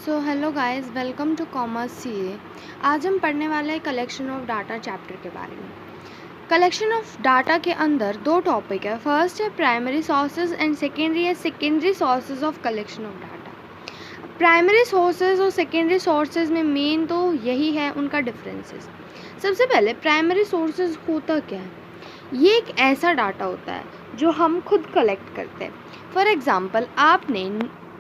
So hello guys, welcome to commerce CA. आज हम पढ़ने वाले हैं कलेक्शन ऑफ डाटा चैप्टर के बारे में। कलेक्शन ऑफ डाटा के अंदर दो टॉपिक है। फर्स्ट है प्राइमरी सोर्सेज एंड सेकेंडरी है secondary sources of collection of data. Primary sources और सेकेंडरी सोर्सेज में मेन तो यही है उनका डिफरेंसेस। सबसे पहले प्राइमरी सोर्सेज होता क्या है? ये एक ऐसा डाटा होता है जो हम खुद कलेक्ट करते हैं। फॉर एग्ज़ाम्पल, आपने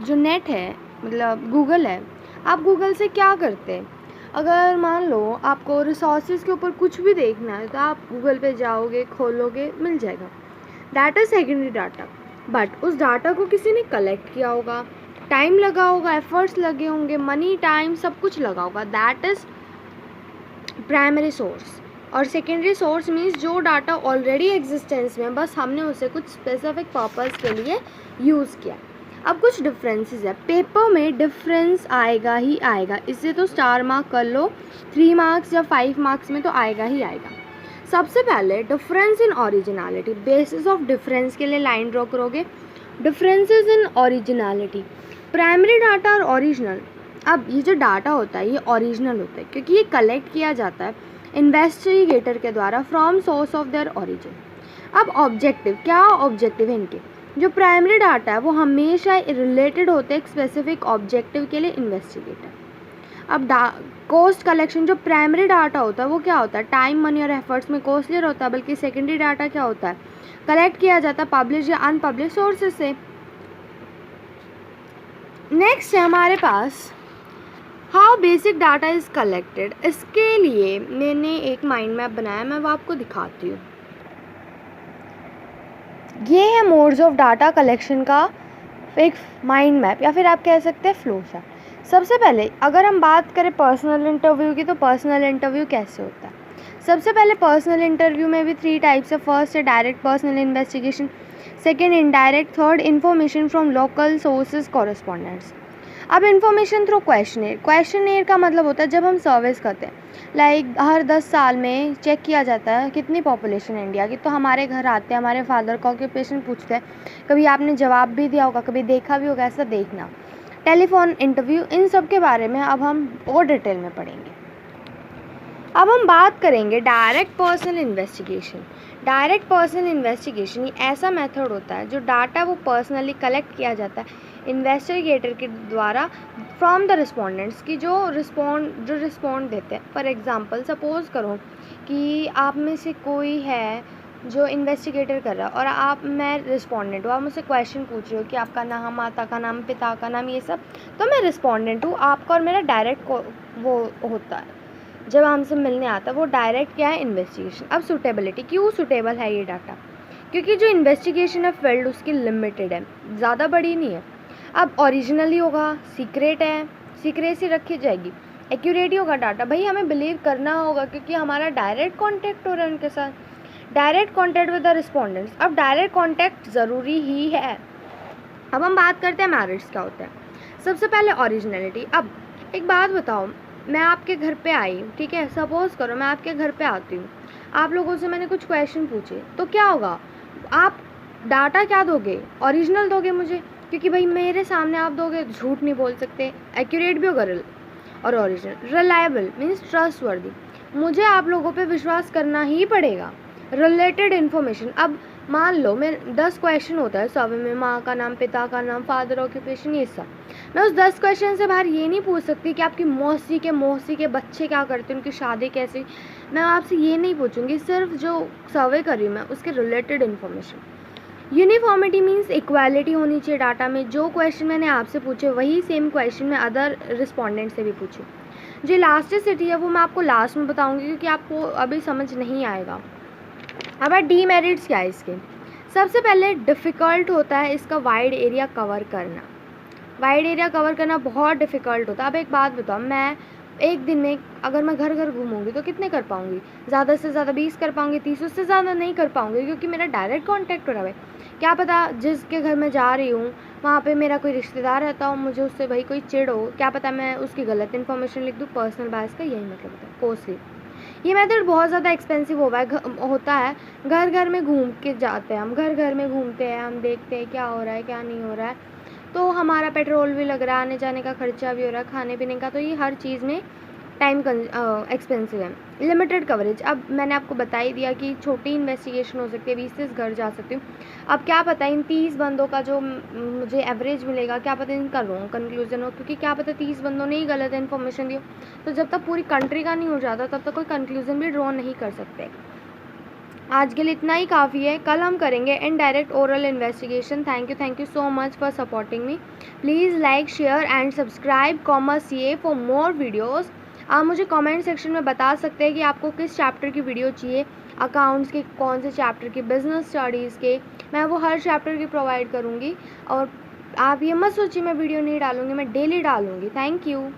जो नेट है मतलब गूगल है, आप गूगल से क्या करते हैं? अगर मान लो आपको रिसोर्सेज के ऊपर कुछ भी देखना है तो आप गूगल पे जाओगे, खोलोगे, मिल जाएगा। That is secondary data. But उस डाटा को किसी ने कलेक्ट किया होगा, टाइम लगा होगा, एफर्ट्स लगे होंगे, मनी टाइम सब कुछ लगा होगा। That is primary source. और सेकेंडरी सोर्स मीन्स जो डाटा ऑलरेडी एग्जिस्टेंस में, बस हमने उसे कुछ स्पेसिफिक पर्पस के लिए यूज़ किया। अब कुछ डिफरेंसेस है। पेपर में डिफरेंस आएगा ही आएगा, इससे तो स्टार मार्क कर लो। 3 मार्क्स या 5 मार्क्स में तो आएगा ही आएगा। सबसे पहले difference in originality. Basis of difference के लिए लाइन ड्रॉ करोगे। Differences in originality, primary data और ओरिजिनल। अब ये जो डाटा होता है ये ओरिजिनल होता है क्योंकि ये कलेक्ट किया जाता है इन्वेस्टिगेटर के द्वारा from source of their origin. अब ऑब्जेक्टिव, क्या ऑब्जेक्टिव है इनके? जो प्राइमरी डाटा है वो हमेशा रिलेटेड होते हैं एक स्पेसिफिक ऑब्जेक्टिव के लिए इन्वेस्टिगेटर। अब कॉस्ट कलेक्शन, जो प्राइमरी डाटा होता है वो क्या होता है? टाइम, मनी और एफर्ट्स में कॉस्टलियर होता है। बल्कि सेकेंडरी डाटा क्या होता है? कलेक्ट किया जाता है पब्लिश या अनपब्लिश सोर्सेज से। नेक्स्ट है हमारे पास how basic data is collected. इसके लिए मैंने एक माइंड मैप बनाया, मैं वो आपको दिखाती हूँ। ये है मोड्स ऑफ डाटा कलेक्शन का एक माइंड मैप, या फिर आप कह सकते हैं फ्लो चार्ट। सबसे पहले अगर हम बात करें पर्सनल इंटरव्यू की, तो पर्सनल इंटरव्यू कैसे होता है? सबसे पहले पर्सनल इंटरव्यू में भी 3 टाइप्स है। फर्स्ट है direct personal investigation, second indirect, third information from local sources correspondents. अब इन्फॉर्मेशन थ्रू क्वेश्चनेयर। क्वेश्चनेयर का मतलब होता है जब हम सर्विस करते हैं, लाइक हर 10 साल में चेक किया जाता है कितनी पॉपुलेशन है इंडिया की, तो हमारे घर आते हैं, हमारे फादर का ऑक्यूपेशन पूछते हैं। कभी आपने जवाब भी दिया होगा, कभी देखा भी होगा, ऐसा देखना। टेलीफोन इंटरव्यू, इन सब के बारे में अब हम और डिटेल में पढ़ेंगे। अब हम बात करेंगे direct personal investigation. Direct personal investigation ये ऐसा मेथड होता है जो डाटा वो पर्सनली कलेक्ट किया जाता है इन्वेस्टिगेटर के द्वारा फ्रॉम द रिस्पोंडेंट्स की जो रिस्पॉन्ड देते हैं। फॉर एग्जांपल, सपोज करो कि आप में से कोई है जो इन्वेस्टिगेटर कर रहा है और मैं रिस्पोंडेंट हूँ। आप मुझसे क्वेश्चन पूछ रहे हो कि आपका नाम, माता का नाम, पिता का नाम, ये सब, तो मैं रिस्पोंडेंट हूँ। आपका और मेरा डायरेक्ट वो होता है जब हमसे मिलने आता है, वो डायरेक्ट क्या है? इन्वेस्टिगेशन। अब सुटेबिलिटी, क्यों सुटेबल है ये डाटा? क्योंकि जो इन्वेस्टिगेशन है फील्ड उसकी लिमिटेड है, ज़्यादा बड़ी नहीं है। अब ओरिजिनली होगा, सीक्रेट है, सीक्रेसी रखी जाएगी, एक्यूरेट ही होगा डाटा। भाई हमें बिलीव करना होगा क्योंकि हमारा डायरेक्ट कॉन्टैक्ट हो रहा है उनके साथ, direct contact with the respondents. अब डायरेक्ट कॉन्टैक्ट ज़रूरी ही है। अब हम बात करते हैं मैरिट्स क्या होता है। सबसे पहले ओरिजिनलिटी। अब एक बात बताओ, मैं आपके घर पे आई, ठीक है, सपोज़ करो मैं आपके घर पे आती हूँ, आप लोगों से मैंने कुछ क्वेश्चन पूछे, तो क्या होगा? आप डाटा क्या दोगे? ओरिजिनल दोगे मुझे, क्योंकि भाई मेरे सामने आप दोगे, झूठ नहीं बोल सकते, एक्यूरेट भी होगा और ओरिजिनल। रिलायबल मीन्स ट्रस्टवर्दी, मुझे आप लोगों पे विश्वास करना ही पड़ेगा। रिलेटेड इन्फॉर्मेशन, अब मान लो मैं 10 क्वेश्चन होता है सर्वे में, माँ का नाम, पिता का नाम, फादर ऑक्यूपेशन, ये सब। मैं उस 10 क्वेश्चन से बाहर ये नहीं पूछ सकती कि आपकी मौसी के बच्चे क्या करते हैं, उनकी शादी कैसी। मैं आपसे ये नहीं पूछूंगी, सिर्फ जो सर्वे कर रही हूँ मैं उसके related information. Uniformity means equality होनी चाहिए डाटा में। जो क्वेश्चन मैंने आपसे पूछे वही सेम क्वेश्चन मैं अदर रिस्पॉन्डेंट से भी पूछूँ। जो इलास्टिसिटी है वो मैं आपको लास्ट में बताऊँगी क्योंकि आपको अभी समझ नहीं आएगा। अब डीमेरिट्स क्या है इसके? सबसे पहले डिफ़िकल्ट होता है इसका वाइड एरिया कवर करना। वाइड एरिया कवर करना बहुत डिफ़िकल्ट होता है। अब एक बात बताओ, मैं एक दिन में अगर मैं घर घर घूमूंगी तो कितने कर पाऊंगी? ज़्यादा से ज़्यादा 20 कर पाऊंगी, 30, उससे ज़्यादा नहीं कर पाऊंगी क्योंकि मेरा डायरेक्ट कॉन्टैक्ट हो रहा है। क्या पता जिसके घर में जा रही हूँ वहाँ पे मेरा कोई रिश्तेदार रहता हो, मुझे उससे भाई कोई चिढ़ हो, क्या पता मैं उसकी गलत इन्फॉर्मेशन लिख दूँ। पर्सनल बायस का यही मतलब होता है, कॉस्टली। ये मेथड बहुत ज़्यादा एक्सपेंसिव होता है। घर घर में घूम के जाते हैं हम, घर घर में घूमते हैं, हम देखते हैं क्या हो रहा है क्या नहीं हो रहा है। तो हमारा पेट्रोल भी लग रहा है, आने जाने का खर्चा भी हो रहा है, खाने पीने का, तो ये हर चीज़ में टाइम एक्सपेंसिव है। लिमिटेड कवरेज, अब मैंने आपको बता ही दिया कि छोटी इन्वेस्टिगेशन हो सकती है, 20-30 घर जा सकती हूँ। अब क्या पता इन 30 बंदों का जो मुझे एवरेज मिलेगा, क्या पता इनका रॉन्ग कंक्लूजन हो, क्योंकि क्या पता 30 बंदों ने ही गलत इन्फॉर्मेशन दी हो। तो जब तक पूरी कंट्री का नहीं हो जाता तब तक कोई कंक्लूजन भी ड्रॉ नहीं कर सकते। आज के लिए इतना ही काफ़ी है। कल हम करेंगे indirect oral investigation. Thank you so much for supporting me. Please like, share and subscribe commerce CA for more videos. आप मुझे कमेंट सेक्शन में बता सकते हैं कि आपको किस चैप्टर की वीडियो चाहिए, अकाउंट्स के कौन से चैप्टर की, बिजनेस स्टडीज़ के, मैं वो हर चैप्टर की प्रोवाइड करूँगी। और आप ये मत सोचिए मैं वीडियो नहीं डालूँगी, मैं डेली डालूँगी। Thank you.